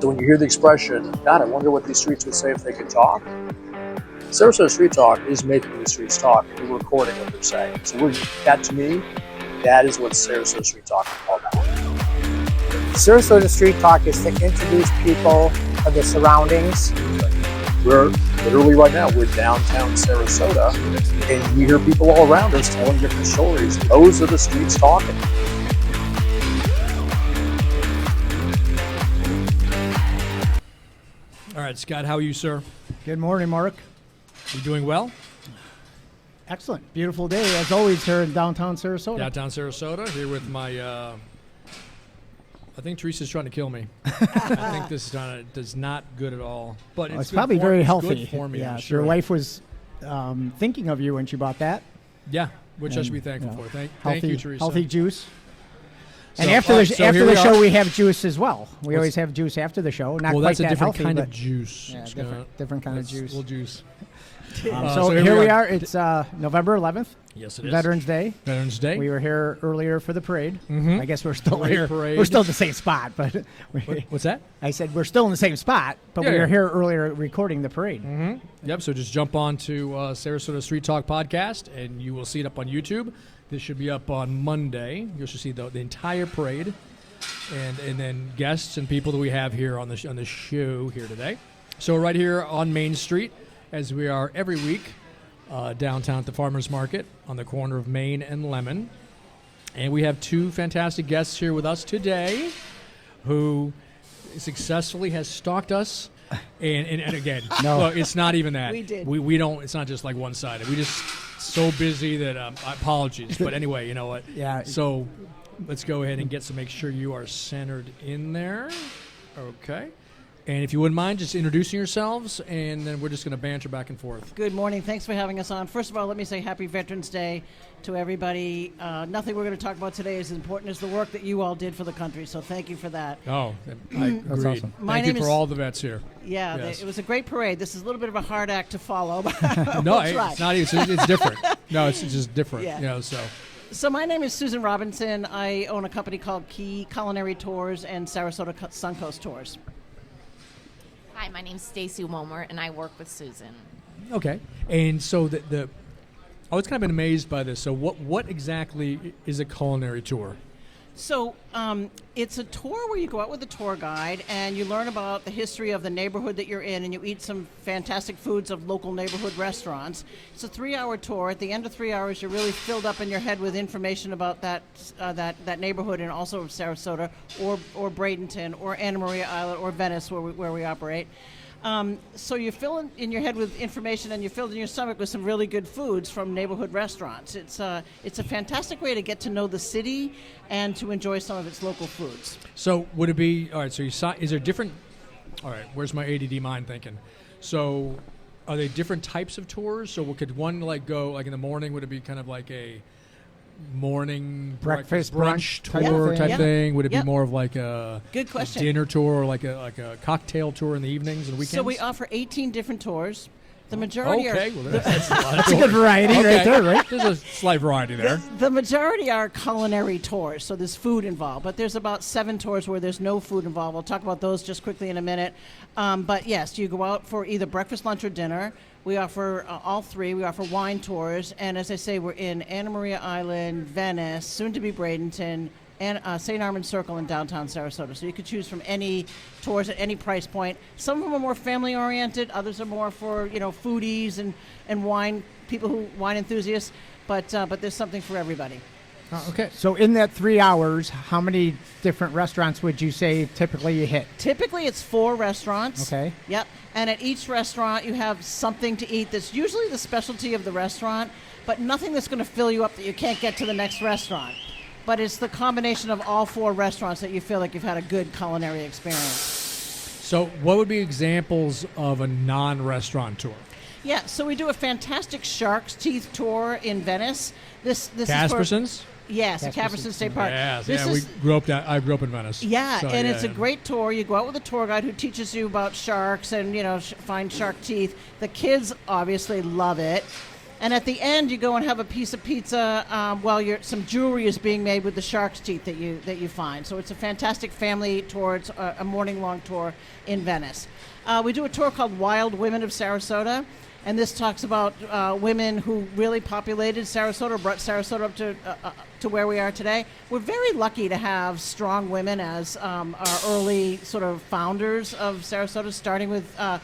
So when you hear the expression, God, I wonder what these streets would say if they could talk, Sarasota Street Talk is making the streets talk. We're recording what they're saying. So that, to me, that is what Sarasota Street Talk is all about. Sarasota Street Talk is to introduce people of the surroundings. We're literally right now, we're downtown Sarasota, and we hear people all around us telling different stories. Those are the streets talking. All right, Scott, how are you, sir? Good morning, Mark. You doing well? Excellent. Beautiful day, as always, here in downtown Sarasota. Downtown Sarasota, here with my, I think Teresa's trying to kill me. I think this is not good at all. But it's probably very healthy. Good for me, yeah, sure. Your wife was thinking of you when she bought that. Yeah, which I should be thankful for. Thank you, Teresa. Healthy juice. So, and after the show, we have juice as well. We always have juice after the show. Not well, quite that's a different healthy, kind of juice. Yeah, different kind of juice. We'll juice. So here we are. It's November 11th. Yes, it is. Veterans Day. Veterans Day. We were here earlier for the parade. Mm-hmm. I guess we're still here. Parade. We're still in the same spot, but what's that? I said we're still in the same spot, but we were here earlier recording the parade. Mm-hmm. Yep. So just jump on to Sarasota Street Talk podcast, and you will see it up on YouTube. This should be up on Monday. You should see the entire parade, and then guests and people that we have here on the show here today. So right here on Main Street, as we are every week, downtown at the Farmers Market on the corner of Main and Lemon. And we have two fantastic guests here with us today who successfully has stalked us. And again, no. Look, it's not even that. We did. We don't, it's not just like one-sided. We just so busy that, apologies. But anyway, you know what? Yeah. So let's go ahead and make sure you are centered in there. Okay. And if you wouldn't mind just introducing yourselves, and then we're just going to banter back and forth. Good morning. Thanks for having us on. First of all, let me say Happy Veterans Day to everybody. Nothing we're going to talk about today is as important as the work that you all did for the country, so thank you for that. Oh, I agree. That's awesome. Thank you for all the vets here. Yeah, Yes. it was a great parade. This is a little bit of a hard act to follow. But No, we'll try. it's not even. It's different. No, it's just different. Yeah. You know, So my name is Susan Robinson. I own a company called Culinary Tours and Sarasota Suncoast Tours. Hi, my name's Stacy Womer, and I work with Susan. Okay. And so I was kind of been amazed by this. So what exactly is a culinary tour? So it's a tour where you go out with a tour guide and you learn about the history of the neighborhood that you're in, and you eat some fantastic foods of local neighborhood restaurants. It's a 3-hour tour. At the end of 3 hours, you're really filled up in your head with information about that neighborhood, and also of Sarasota or Bradenton or Anna Maria Island or Venice where we operate. So you fill in your head with information, and you fill in your stomach with some really good foods from neighborhood restaurants. It's a fantastic way to get to know the city and to enjoy some of its local foods. So would it be all right? So is there different? All right, where's my ADD mind thinking? So are they different types of tours? So could one go in the morning? Would it be kind of like a morning breakfast brunch type tour thing? type Yeah. thing? Would it Yep. be more of like a Good question. dinner tour, or like a cocktail tour in the evenings and weekends? So we offer 18 different tours. The majority Okay, are well, that's a lot of That's a good tours. variety right there, right? There's a slight variety there. the majority are culinary tours, so there's food involved. But there's about 7 tours where there's no food involved. We'll talk about those just quickly in a minute. But yes, you go out for either breakfast, lunch, or dinner. We offer all 3. We offer wine tours, and as I say, we're in Anna Maria Island, Venice, soon to be Bradenton, and St. Armands Circle in downtown Sarasota. So you could choose from any tours at any price point. Some of them are more family oriented, others are more for foodies and wine wine enthusiasts. But there's something for everybody. Okay. So in that 3 hours, how many different restaurants would you say typically you hit? Typically, it's 4 restaurants. Okay. Yep. And at each restaurant, you have something to eat that's usually the specialty of the restaurant, but nothing that's going to fill you up that you can't get to the next restaurant. But it's the combination of all 4 restaurants that you feel like you've had a good culinary experience. So what would be examples of a non-restaurant tour? Yeah, so we do a fantastic shark's teeth tour in Venice. This Casperson's? is for, yes, the Casperson State Park. Yes, This yeah, is- I grew up in Venice. Yeah, So, and it's a yeah. great tour. You go out with a tour guide who teaches you about sharks and, find shark teeth. The kids obviously love it. And at the end, you go and have a piece of pizza while some jewelry is being made with the shark's teeth that you find. So it's a fantastic family tour. It's a morning-long tour in Venice. We do a tour called Wild Women of Sarasota, and this talks about women who really populated Sarasota, brought Sarasota up to where we are today. We're very lucky to have strong women as our early sort of founders of Sarasota, starting with the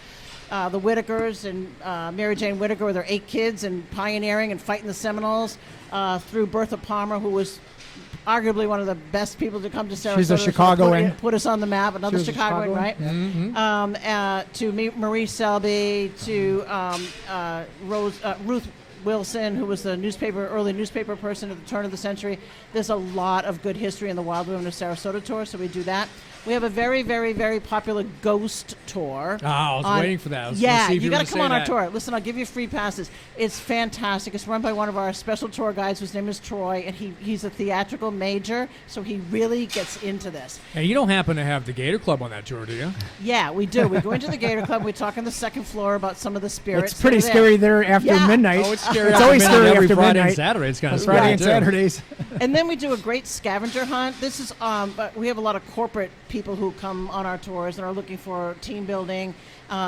Whitakers and Mary Jane Whitaker with her 8 kids and pioneering and fighting the Seminoles, through Bertha Palmer, who was arguably one of the best people to come to Sarasota. She's a Chicagoan. Put us on the map, another Chicagoan, right? Yeah. Mm-hmm. To Marie Selby, to Ruth Wilson, who was the early newspaper person at the turn of the century. There's a lot of good history in the Wild Women of Sarasota tour, so we do that. We have a very, very, very popular ghost tour. Oh, I was waiting for that. You got to come on our tour. Listen, I'll give you free passes. It's fantastic. It's run by one of our special tour guides whose name is Troy, and he's a theatrical major, so he really gets into this. And you don't happen to have the Gator Club on that tour, do you? Yeah, we do. We go into the Gator Club. We talk on the second floor about some of the spirits. It's pretty that are scary there after midnight. Oh, it's scary. It's always scary every after Friday midnight. and Saturday. It's kind of Friday scary and too. Saturdays. And then we do a great scavenger hunt. This is, but we have a lot of corporate people who come on our tours and are looking for team building.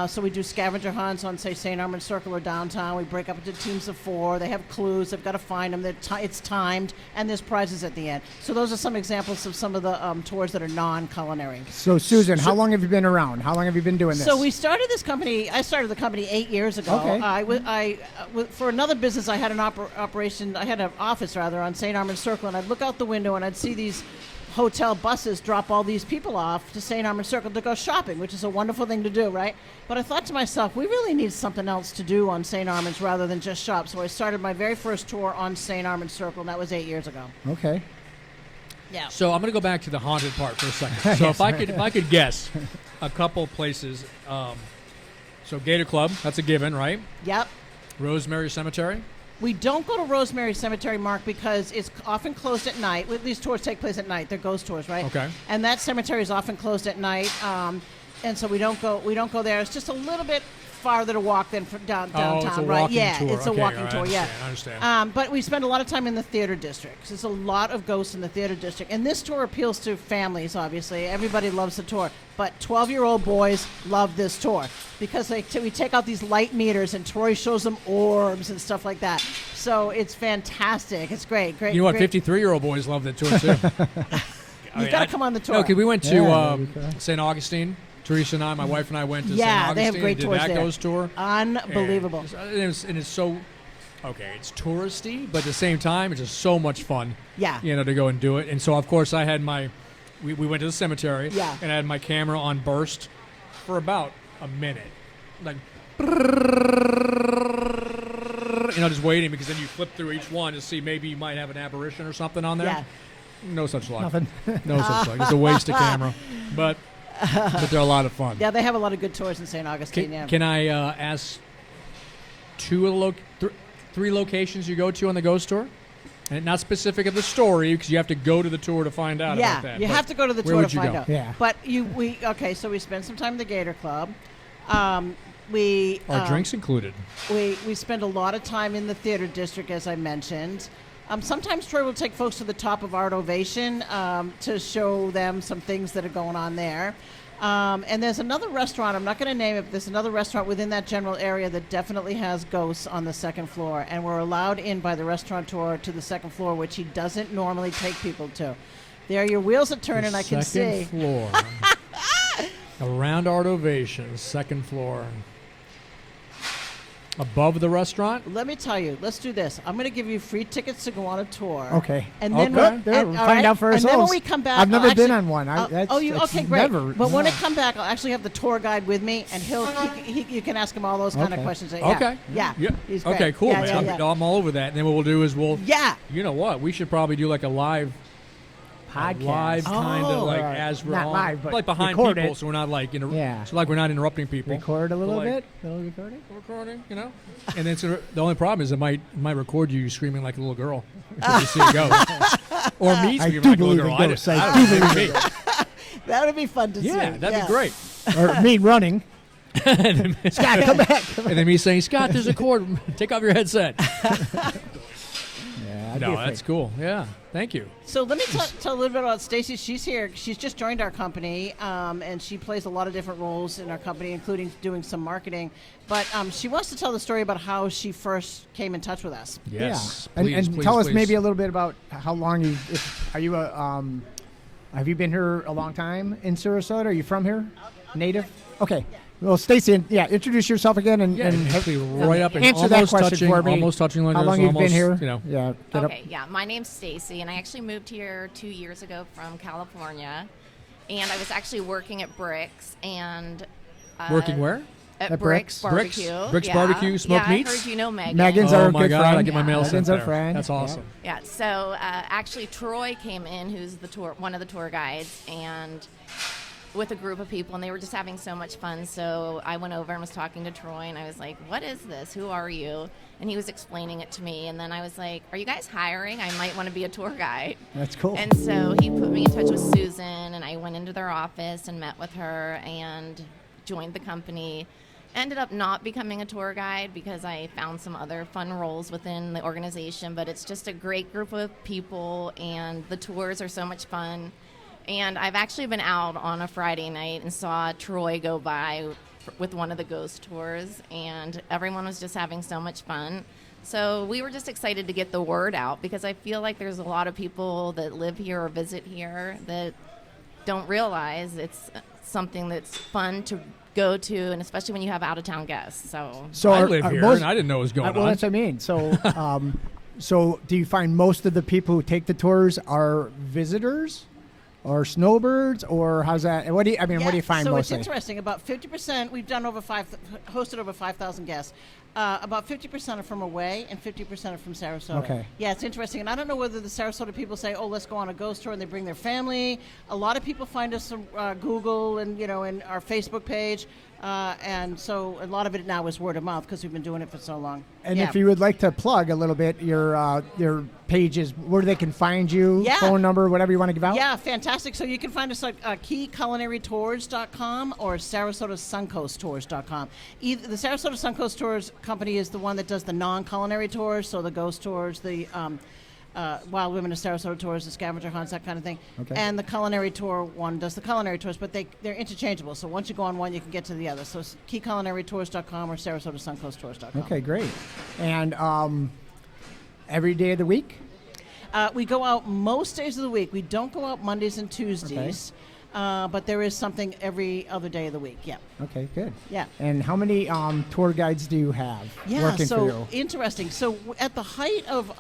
So we do scavenger hunts on, say, St. Armands Circle or downtown. We break up into teams of 4. They have clues. They've got to find them. It's timed, and there's prizes at the end. So those are some examples of some of the tours that are non-culinary. So, Susan, how long have you been around? How long have you been doing this? So we started this company. I started the company 8 years ago. Okay. For another business, I had an operation. I had an office rather on St. Armands Circle, and I'd look out the window and I'd see these hotel buses drop all these people off to St. Armands Circle to go shopping, which is a wonderful thing to do, right? But I thought to myself, we really need something else to do on St. Armands rather than just shop. So I started my very first tour on St. Armands Circle, and that was 8 years ago. Okay. Yeah. So I'm going to go back to the haunted part for a second. So if I could guess a couple places, so Gator Club, that's a given, right? Yep. Rosemary Cemetery. We don't go to Rosemary Cemetery, Mark, because it's often closed at night. These tours take place at night. They're ghost tours, right? Okay. And that cemetery is often closed at night, and so we don't go there. It's just a little bit farther to walk than from downtown, it's a right? walking Yeah, tour. it's a Okay, walking all right, tour. I understand. But we spend a lot of time in the theater district. There's a lot of ghosts in the theater district, and this tour appeals to families. Obviously, everybody loves the tour, but 12-year-old boys love this tour because we take out these light meters, and Troy shows them orbs and stuff like that. So it's fantastic. It's great. You know what? 53-year-old boys love that tour too. You've got to come on the tour. No, because we went to St. Augustine. Teresa and I, my wife and I, went to St. Augustine. They have great and did tours that there. ghost tour. Unbelievable. And it's so, okay, it's touristy, but at the same time, it's just so much fun. Yeah. To go and do it. And so, of course, I had we went to the cemetery. Yeah. And I had my camera on burst for about a minute. Like, just waiting, because then you flip through each one to see maybe you might have an apparition or something on there. Yeah. No such luck. Nothing. No such luck. It's a waste of camera. But they're a lot of fun. Yeah, they have a lot of good tours in St. Augustine. Can I ask three locations you go to on the ghost tour? And not specific of the story, because you have to go to the tour to find out about that. You have to go to the where tour would to you find go? out. Yeah. But so we spend some time in the Gator Club. Are drinks included? We spend a lot of time in the theater district, as I mentioned. Sometimes Troy will take folks to the top of Art Ovation to show them some things that are going on there. And there's another restaurant, I'm not going to name it, but there's another restaurant within that general area that definitely has ghosts on the second floor. And we're allowed in by the restaurateur to the second floor, which he doesn't normally take people to. There, your wheels are turning, I can see. Second floor. Around Art Ovation, second floor. Above the restaurant? Let me tell you, let's do this. I'm going to give you free tickets to go on a tour. Okay. And then we'll find out for ourselves. And then when we come back, I've never been on one. Okay, great. But when I come back, I'll actually have the tour guide with me, and you can ask him all those kind of questions. Okay. Yeah. He's great. Okay, cool, Yeah, man. yeah, yeah. I'm all over that. And then what we'll do is you know what? We should probably do like a live podcast. Live kind of like right. as we're Not on, live, but like behind record people, it. so we're not like Yeah. so like we're not interrupting people. Record a little like, bit. A little recording. And then the only problem is it might record you screaming like a little girl until you see it go, or me I screaming do like a believe little in girl. ghosts. I I don't do know, believe maybe. That would be fun to see. Yeah, that'd be great. Or me running. Scott, come back. And then me saying, Scott, there's a cord. Take off your headset. Yeah, No, that's cool. Yeah. Thank you. So let me tell a little bit about Stacy. She's here. She's just joined our company, and she plays a lot of different roles in our company, including doing some marketing. But she wants to tell the story about how she first came in touch with us. Yes. Yeah. Please, and please, tell us please. maybe a little bit about how long have you been here a long time in Sarasota? Are you from here? Native? Okay. Well, Stacy, introduce yourself again and actually right up and answer that almost question touching, for me. almost touching on how long yours, you've been here? almost, you know. Yeah. Get up. Okay, yeah. My name's Stacy, and I actually moved here 2 years ago from California. And I was actually working at Bricks and Working where? at Bricks? Bricks Barbecue. Bricks yeah. Barbecue, smoked yeah, meats? I heard you know Megan. Megan's Oh our my good God! friend. I get my mail sent Megan's our there. friend. That's awesome. Yeah, so actually Troy came in, who's one of the tour guides, and with a group of people, and they were just having so much fun. So I went over and was talking to Troy, and I was like, what is this? Who are you? And he was explaining it to me, and then I was like, are you guys hiring? I might want to be a tour guide. That's cool. And so he put me in touch with Susan, and I went into their office and met with her and joined the company. Ended up not becoming a tour guide because I found some other fun roles within the organization, but it's just a great group of people, and the tours are so much fun. And I've actually been out on a Friday night and saw Troy go by with one of the ghost tours, and everyone was just having so much fun. So we were just excited to get the word out, because I feel like there's a lot of people that live here or visit here that don't realize it's something that's fun to go to, and especially when you have out-of-town guests. So I live here, and I didn't know what was going well, on. that's what I mean. So, so do you find most of the people who take the tours are visitors? Or snowbirds, or how's that? What do you find so mostly? it's interesting. About 50%. We've done hosted over 5,000 guests. About 50% are from away, and 50% are from Sarasota. Okay. Yeah, it's interesting, and I don't know whether the Sarasota people say, "Oh, let's go on a ghost tour," and they bring their family. A lot of people find us on Google and in our Facebook page, and so a lot of it now is word of mouth because we've been doing it for so long. And if you would like to plug a little bit your pages, where they can find you, phone number, whatever you want to give out. Yeah, fantastic. So you can find us at keyculinarytours.com or SarasotaSuncoastTours.com. The Sarasota Suncoast Tours company is the one that does the non-culinary tours, so the ghost tours, the Wild Women of Sarasota tours, the Scavenger Hunts, that kind of thing. Okay. And the culinary tour one does the culinary tours, but they're interchangeable. So once you go on one, you can get to the other. So it's keyculinarytours.com or SarasotaSuncoastTours.com. Okay, great. And every day of the week? We go out most days of the week. We don't go out Mondays and Tuesdays, but there is something every other day of the week. Yeah. Okay, good. Yeah. And how many tour guides do you have working for you? Interesting. So at the height of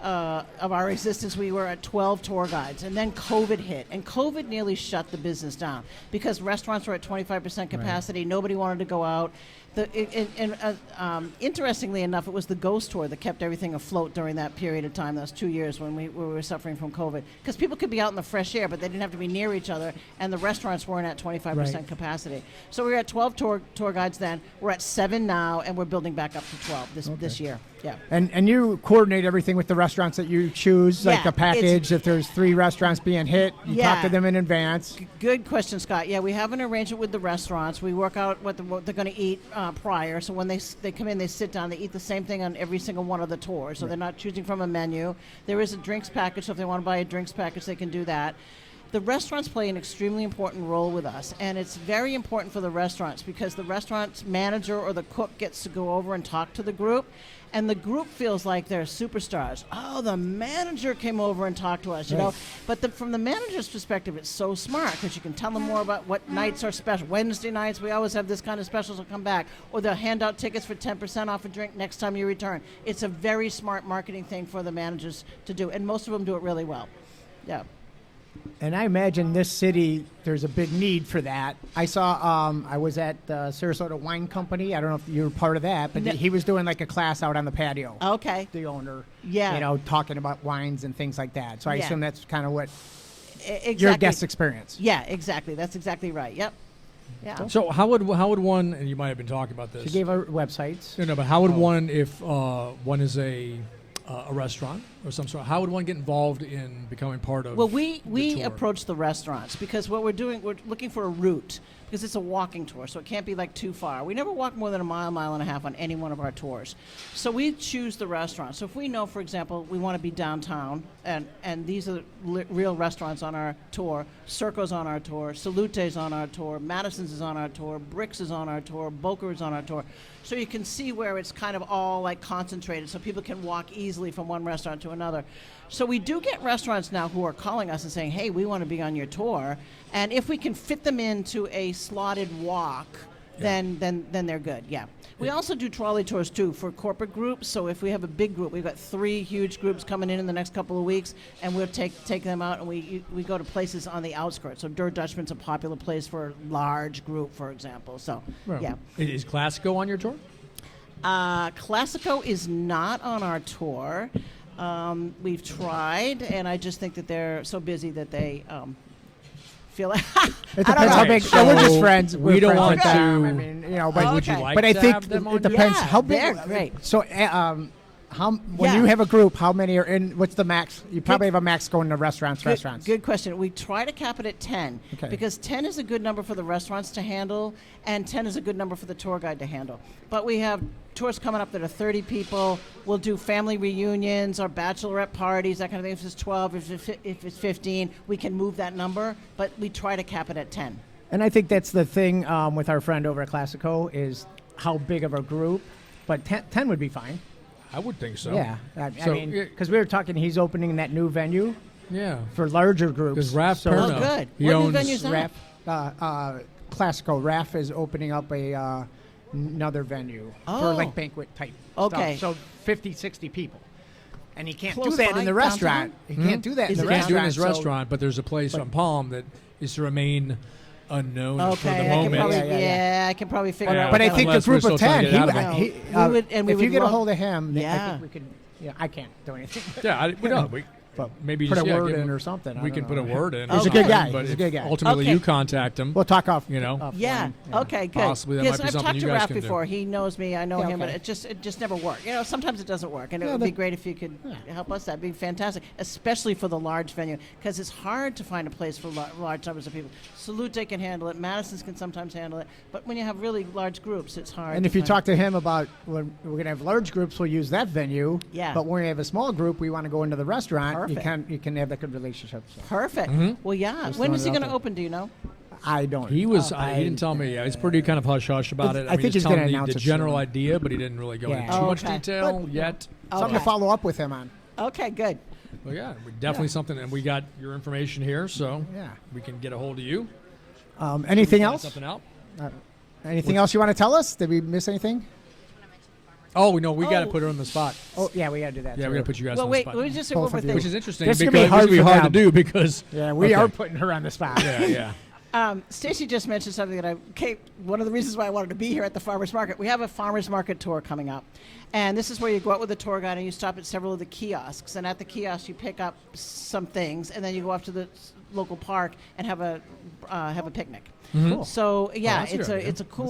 our existence, we were at 12 tour guides, and then COVID hit, and COVID nearly shut the business down because restaurants were at 25% capacity. Right. Nobody wanted to go out. Interestingly enough, it was the ghost tour that kept everything afloat during that period of time. Those 2 years when we were suffering from COVID, because people could be out in the fresh air, but they didn't have to be near each other, and the restaurants weren't at 25% capacity. So we were at 12 tour guides then. We're at 7 now, and we're building back up to 12 this year. Yeah. And you coordinate everything with the restaurants that you choose, like the package. If there's 3 restaurants being hit, you talk to them in advance. Good question, Scott. Yeah, we have an arrangement with the restaurants. We work out what they're going to eat prior. So when they come in, they sit down. They eat the same thing on every single one of the tours. So they're not choosing from a menu. There is a drinks package. So if they want to buy a drinks package, they can do that. The restaurants play an extremely important role with us, and it's very important for the restaurants because the restaurant's manager or the cook gets to go over and talk to the group, and the group feels like they're superstars. Oh, the manager came over and talked to us, you know. But from the manager's perspective, it's so smart because you can tell them more about what nights are special. Wednesday nights, we always have this kind of specials will come back, or they'll hand out tickets for 10% off a drink next time you return. It's a very smart marketing thing for the managers to do, and most of them do it really well. Yeah. And I imagine this city, there's a big need for that. I saw, I was at Sarasota Wine Company. I don't know if you were part of that, but he was doing like a class out on the patio. Okay. The owner. Yeah. You know, talking about wines and things like that. So I assume that's kind of what your guest experience. Yeah, exactly. That's exactly right. Yep. Yeah. So how would one, and you might have been talking about this. She gave our websites. No, but how would one, if one is a restaurant or some sort? How would one get involved in becoming part of? Well, the we tour? approach the restaurants because what we're doing, we're looking for a route because it's a walking tour, so it can't be like too far. We never walk more than a mile and a half on any one of our tours. So we choose the restaurant. So if we know, for example, we want to be downtown, and these are real restaurants on our tour, Circo's on our tour, Salute's on our tour, Madison's is on our tour, Brick's is on our tour, Boca is on our tour. So you can see where it's kind of all like concentrated so people can walk easily from one restaurant to another. So we do get restaurants now who are calling us and saying, hey, we want to be on your tour. And if we can fit them into a slotted walk, then they're good, yeah. We also do trolley tours, too, for corporate groups. So if we have a big group, we've got 3 huge groups coming in the next couple of weeks, and we'll take them out, and we go to places on the outskirts. So Der Dutchman's a popular place for a large group, for example. So, yeah. Is Classico on your tour? Classico is not on our tour. We've tried, and I just think that they're so busy that they feel like It I don't depends know. how big. So we're just friends. we We're don't friends want with them. to- I mean, you know, but Oh, Would you okay. like but I to think have them on it depends Yeah, how big. they're great. So, when Yeah. you have a group, how many are in? What's the max? You probably have a max going to restaurants. Good question. We try to cap it at 10 Okay. because 10 is a good number for the restaurants to handle, and 10 is a good number for the tour guide to handle. But we have tours coming up that are 30 people. We'll do family reunions or bachelorette parties, that kind of thing. If it's 12, if it's 15, we can move that number, but we try to cap it at 10. And I think that's the thing with our friend over at Classico is how big of a group. But 10 would be fine. I would think so. Yeah, I So, mean, because we were talking, he's opening that new venue Yeah. for larger groups. Because Raph So- Perno, Oh, good. he What new owns venue's that? Classico. Raf is opening up another venue for Oh. like banquet type Okay. stuff. So 50, 60 people. And he can't Close do that by in the restaurant. downtown? He can't do that Is in it the You can't do it in restaurant. his so- restaurant, but there's a place on Palm that is to remain unknown for Okay, the I can moment. probably, Yeah. I can probably figure Yeah. out. But I what think that the Unless we're group of still trying 10, to get out of it. if would you get a love- hold of him, I Yeah. think we could. Yeah, I can't do anything. Yeah, we But maybe put just a word give in him- or something. I We don't can put a know. word in. He's or a good something, guy. But He's a if good guy. ultimately Okay. you contact him. We'll talk off. You know. offline. Yeah. Okay. Good. Possibly that Yes, might be I've something talked you to guys Raph can do. before. He knows me. I know Yeah, him, but okay. it just never worked. You know, sometimes it doesn't work, and it No, would be that- great if you could help us. That'd be fantastic, especially for the large venue, because it's hard to find a place for large numbers of people. Salute can handle it. Madison's can sometimes handle it, but when you have really large groups, it's hard. And to if you find. talk to him about when we're going to have large groups, we'll use that venue. Yeah. But when we have a small group, we want to go into the restaurant. Perfect. You can have that good relationship. So. Perfect. Well, yeah. Just When throwing is it he out going to there. open? Do you know? I don't. He was. I He didn't tell me. Yeah, he's pretty kind of hush hush about it. I think he's telling gonna me announce the it general soon. idea, but he didn't really go Yeah. into too much Okay. detail But- yet. Something to Okay. follow up with him on. Okay. Good. Well, yeah, definitely something. And we got your information here, so Yeah. we can get a hold of you. Anything Find else? Something out. Anything else you want to tell us? Did we miss anything? Oh, no, we got to Oh. put her on the spot. Oh, yeah, we got to do that. Yeah, we too. got to put you guys Well, on wait. the Let me spot. just say Both one more of you. Which thing. is interesting This because could be hard this would be for hard to them. do because Yeah, we Okay. are putting her on the spot. yeah. Stacy just mentioned something that one of the reasons why I wanted to be here at the farmers market. We have a farmers market tour coming up, and this is where you go out with a tour guide and you stop at several of the kiosks. And at the kiosk, you pick up some things, and then you go off to the local park and have a picnic. Cool. So yeah, that's a good idea.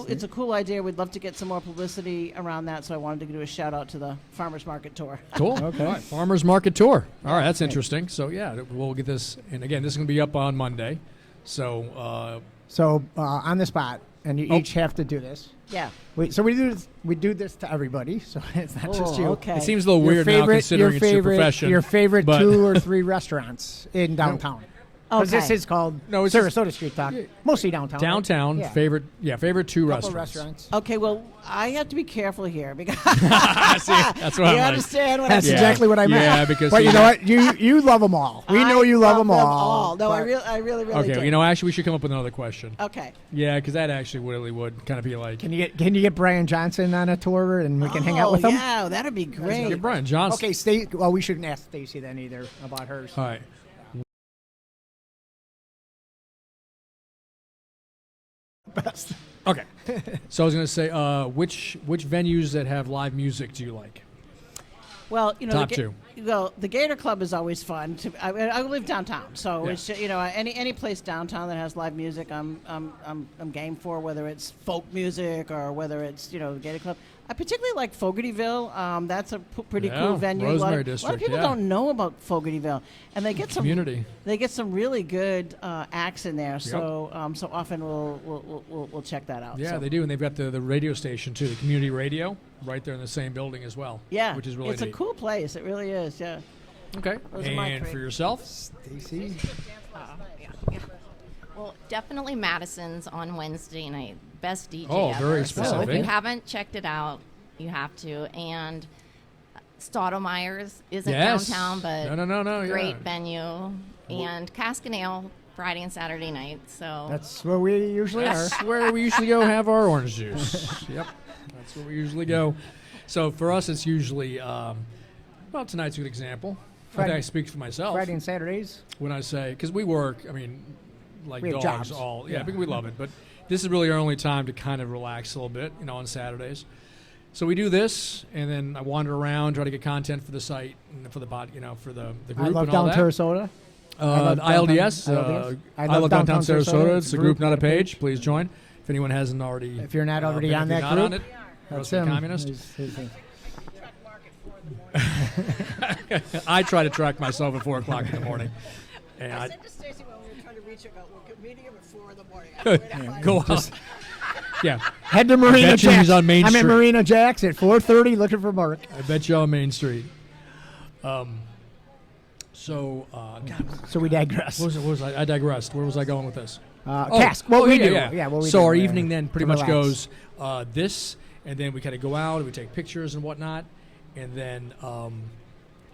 it's a cool idea. We'd love to get some more publicity around that. So I wanted to do a shout out to the farmers market tour. Cool. Okay. All right. Farmers Market Tour. All right, that's interesting. So yeah, we'll get this. And again, this is going to be up on Monday. So So on the spot, and you Oh. each have to do this. Yeah. We do this to everybody, so it's not just you. Okay. it seems a little Your weird now considering it's your profession. Your favorite but- 2 or 3 restaurants in downtown. Because this Okay. is called No, it's just- Sarasota Street Talk. Mostly downtown. right? downtown Yeah. favorite 2 Couple restaurants. Okay, well, I have to be careful here because See, that's what I'm you like. understand what That's I'm saying. exactly what I meant. Yeah, because But see, you know what? You love them all. We know you love them all. No, I but really Okay, do. you know, actually, we should come up with another question. Okay. Yeah, because that actually really would kind of be like. Can you get Brian Johnson on a tour and we can hang out with him? Yeah, that'd be great. Get Brian Johnson. Okay, well, we shouldn't ask Stacy then either about hers. All right. Best. Okay. So I was going to say, which venues that have live music do you like? Well, you know, Top 2. Well, the Gator Club is always fun. I live downtown, so Yeah. it's any place downtown that has live music, I'm game for. Whether it's folk music or whether it's the Gator Club. I particularly like Fogartyville. That's a pretty Yeah, cool venue. Rosemary a lot of District, people yeah. don't know about Fogartyville, and they get some Community. They get some really good acts in there. So so often we'll check that out. Yeah, so. they do, and they've got the radio station too, the community radio, right there in the same building as well. Yeah, which is really it's neat. a cool place. It really is. Yeah. Okay, Those are my and three. for yourself, Stacy. Well, definitely Madison's on Wednesday night. Best DJ Oh, ever. very So if specific. you haven't checked it out, you have to. And Stottlemyre's isn't yes. downtown, but no, great yeah. venue. And Cascadale Friday and Saturday night. So That's where we usually are. That's where we usually go have our orange juice. Yep, that's where we usually go. So for us, it's usually well, tonight's a good example. I Friday- think I speak for myself Friday and Saturdays. when I say, because we work, I mean, like We have dogs jobs. all, Yeah. because we love it. But this is really our only time to kind of relax a little bit, on Saturdays. So we do this, and then I wander around, try to get content for the site and for the for the group I love and all down that. Sarasota. love ILDS, downtown- I love downtown Sarasota. It's a group, not a page. Please join. If anyone hasn't already, If you're not already been- on if you're that not group, on it, that's you're a him. communist. His thing. I try to track myself at 4 o'clock in the morning, and I I said to Stacy when we were trying to reach her, we're meeting him at 4 in the morning. go out. Yeah, Head to Marina bet you he's Jacks. on Main I'm at Street. Marina Jacks at 4:30 looking for Mark. I bet you on Main Street. So, God, So we digress. what was I digressed. Where was I going with this? Cask. What we do. Yeah. What we so do, our yeah. evening then pretty To much relax. goes this, and then we kind of go out and we take pictures and whatnot, and then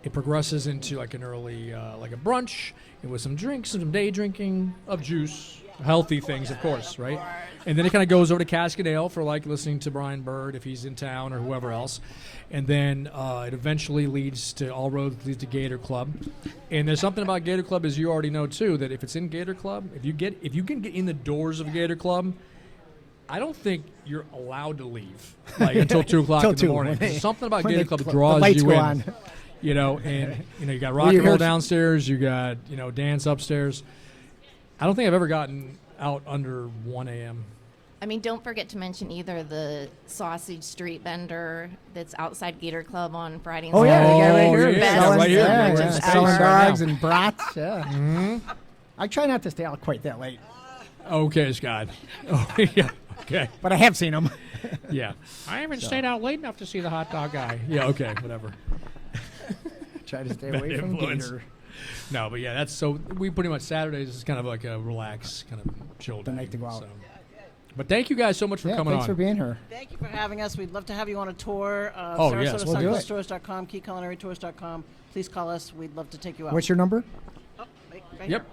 it progresses into like an early like a brunch and with some drinks and some day drinking of juice, healthy things, of course, right? And then it kind of goes over to Cascadale for like listening to Brian Bird if he's in town or whoever else, and then it eventually leads to all roads leads to Gator Club. And there's something about Gator Club, as you already know too, that if it's in Gator Club, if you can get in the doors of Gator Club, I don't think you're allowed to leave until 2 o'clock Till in the 2, morning. when they- There's something about when Gator the Club that cl- draws the lights you go in. on. And you got rock you and roll hear- downstairs, you got dance upstairs. I don't think I've ever gotten out under 1 a.m. I mean, don't forget to mention either the sausage street vendor that's outside Gator Club on Friday and Oh yeah, Saturday. they got right Oh, here. yeah, selling, right here. Yeah, Right yeah, in space selling right dogs now. and brats. Yeah. I try not to stay out quite that late, Okay, Scott. Oh, yeah. Okay. but I have seen them. Yeah. I haven't stayed out late enough to see the hot dog guy. Yeah. Okay. Whatever. Try to stay Bad away from influence. Gator. No, but yeah, that's so. We pretty much Saturdays is kind of like a relax, kind of chill The day, night to go out. so. But thank you guys so much for Yeah, coming thanks on. for being here. Thank you for having us. We'd love to have you on a tour. Oh, yes, we'll do it. SWFL.com, keyculinarytours.com. Please call us. We'd love to take you out. What's your number? Right Yep.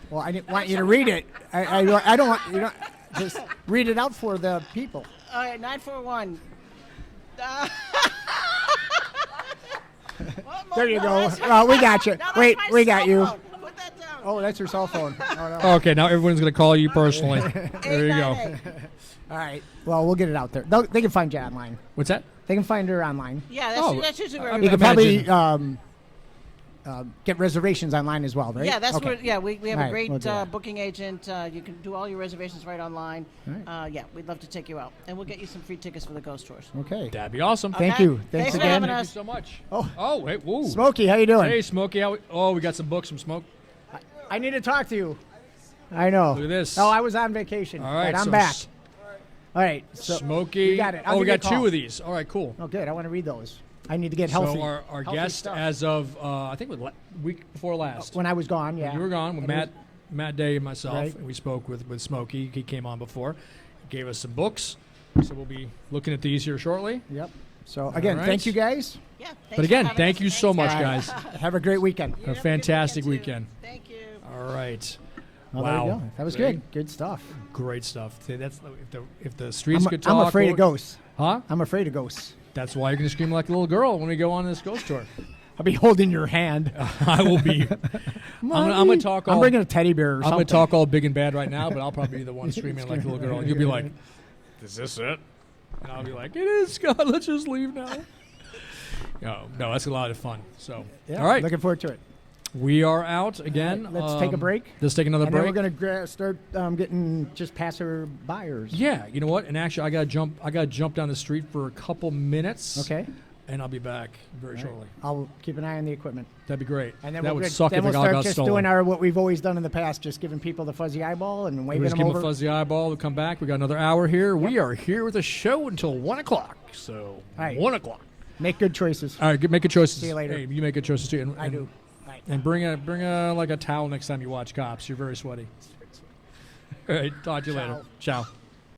Well, I didn't want you to read it. I don't want you to just read it out for the people. All right, 941. There you go. We got you. Wait, we got you. Put that down. Oh, that's your cell phone. Oh, no. Okay, now everyone's going to call you personally. There you go. 898. All right. Well, we'll get it out there. They can find you online. What's that? They can find her online. Yeah, that's usually where I we You mean, can imagine- probably get reservations online as well, right? Yeah, that's okay. where. Yeah, we have All a right, great we'll do that. booking agent. You can do all your reservations right online. All Yeah, we'd love to take you out, and we'll get you some free tickets for the ghost tours. Okay. That'd be awesome. Thank Okay. you. Thanks Thanks for again. having Thank you us. so much. Oh. Hey, whoa. Smokey, how you doing? Hey, Smokey. We got some books from Smoke. I need to talk to you. I know. Look at this. Oh, I was on vacation. All right, but I'm so back. All right. So Smokey. You got it. I'll we give you a got call. two of these. All right, cool. Oh, good. I want to read those. I need to get healthy. So our healthy guest, stuff. as of I think week before last, when I was gone, yeah. you were gone with And it Matt Day and myself, Right. and we spoke with Smokey. He came on before, gave us some books, so we'll be looking at these here shortly. Yep. So again, right. thank you guys. Yeah. thanks But for again, having thank us. you so much, Thanks. guys. Have a great weekend. A fantastic weekend. Thank you. All right. Well, wow. there you go. That was Great. good. Good stuff. Great stuff. See, that's if the streets could talk. I'm afraid of or- ghosts. Huh? I'm afraid of ghosts. That's why you're gonna scream like a little girl when we go on this ghost tour. I'll be holding your hand. I will be. I'm gonna talk. I'm all, bringing a teddy bear or I'm something. gonna talk all big and bad right now, but I'll probably be the one screaming like a little girl, and you'll be like, "Is this it?" And I'll be like, "It is, Scott. Let's just leave now." No, that's a lot of fun. So, Yeah, all right. Looking forward to it. We are out again. Let's take a break. Let's take another And break. then we're going to start getting just passer buyers. Yeah, you know what? And actually, I gotta jump down the street for a couple minutes. Okay. And I'll be back very shortly. I'll keep an eye on the equipment. That'd be great. And then that we'll would suck then if we'll it all start got just stolen. doing what we've always done in the past, just giving people the fuzzy eyeball and We waving just them give them over. a fuzzy eyeball. We'll come back. We got another hour here. We are here with a show until 1 o'clock. So right. 1 o'clock. Make good choices. All right, make good choices. See you later. Hey, you make good choices too. And, I do. Right. And bring a like a towel next time you watch Cops. You're very sweaty. All right, talk to you later. Ciao.